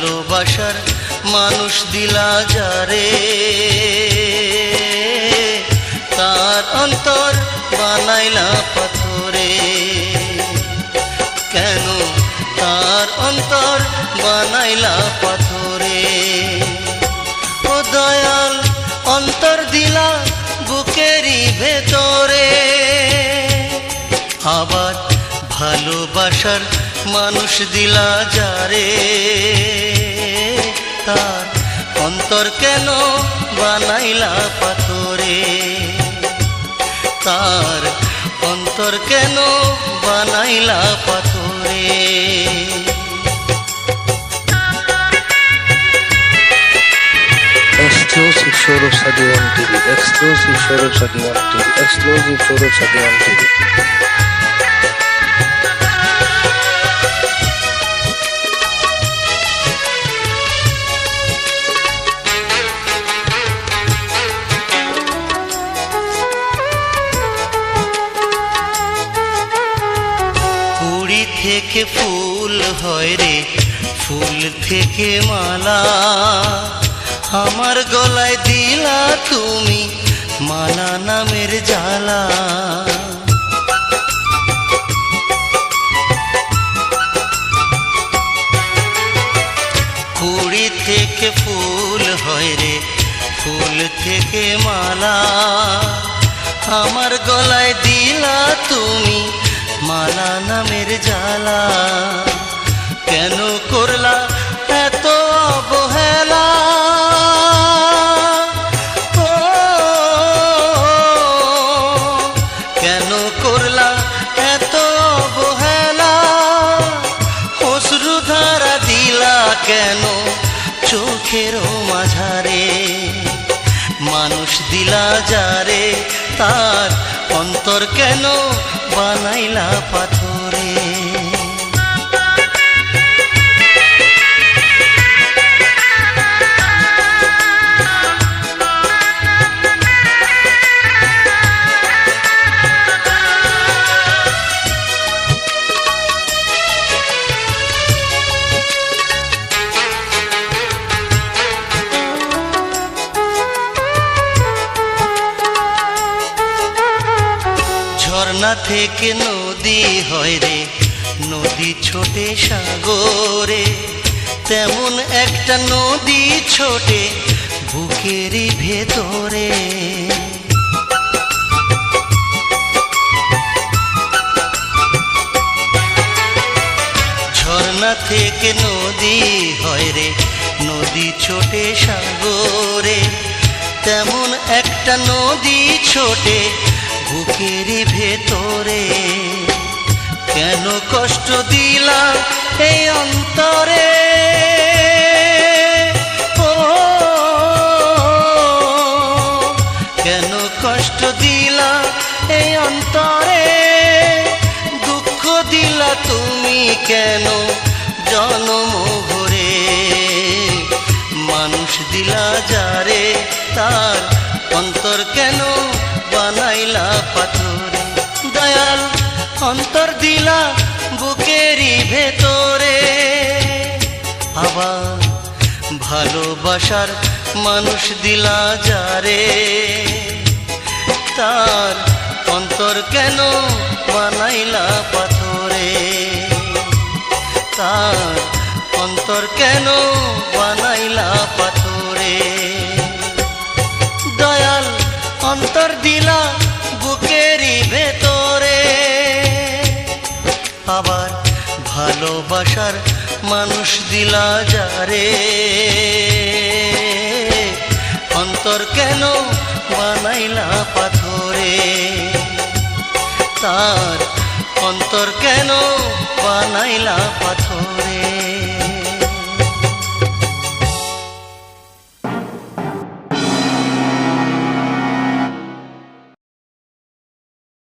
ভালোবাসার মানুষ দিলা যারে, তার অন্তর বানাইলা পাথরে। কেন তার অন্তর বানাইলা পাথরে? ও দয়াল, অন্তর দিলা বুকেরই ভেতরে। আবার ভালোবাসার মানুষ দিলা যারে, তার অন্তর কেন বানাইলা পাথরে? তার অন্তর কেন বানাইলা পাথরে? Exclusive Saurav Sadhiwan TV. Exclusive Saurav Sadhiwan TV. Exclusive Saurav Sadhiwan TV. কুড়ি থেকে ফুল হয় রে, ফুল থেকে মালা, আমার গলায় দিলা তুমি মালা নামের জ্বালা। কুড়ি থেকে ফুল হয় রে, ফুল থেকে মালা, আমার গলায় দিলা তুমি মালা নামের জ্বালা। কেন করলা এত অবহেলা? কেন করলা এত অবহেলা? অশ্রুধারা দিলা কেন চোখের মাঝারে? মানুষ দিলা যারে, তার অন্তর কেন বানাইলা পাথরে? ঝর্ণা থেকে নদী হয় রে, নদী ছোটে সাগরে, তেমন একটা নদী ছোটে বুকেরই ভেতরে। ঝর্ণা থেকে নদী হয় রে, নদী ছোটে সাগরে, তেমন একটা নদী ছোটে বুকেরই ভেতরে। কেন কষ্ট দিলা এই অন্তরে? ও কেন কষ্ট দিলা এই অন্তরে? দুঃখ দিলা তুমি কেন জনম ভরে? মানুষ দিলা যারে, তার অন্তর কেন বানাইলা পাথরে? দয়াল, অন্তর দিলা বুকেরই ভেতরে। আবার ভালোবাসার মানুষ দিলা যারে, তার অন্তর কেন বানাইলা পাথরে? তার অন্তর কেন বানাইলা পাথরে? দয়াল, অন্তর দিলা বুকেরই ভেতরে। আবার ভালোবাসার মানুষ দিলা যারে, অন্তর কেন বানাইলা পাথরে? তার অন্তর কেন বানাইলা পাথরে?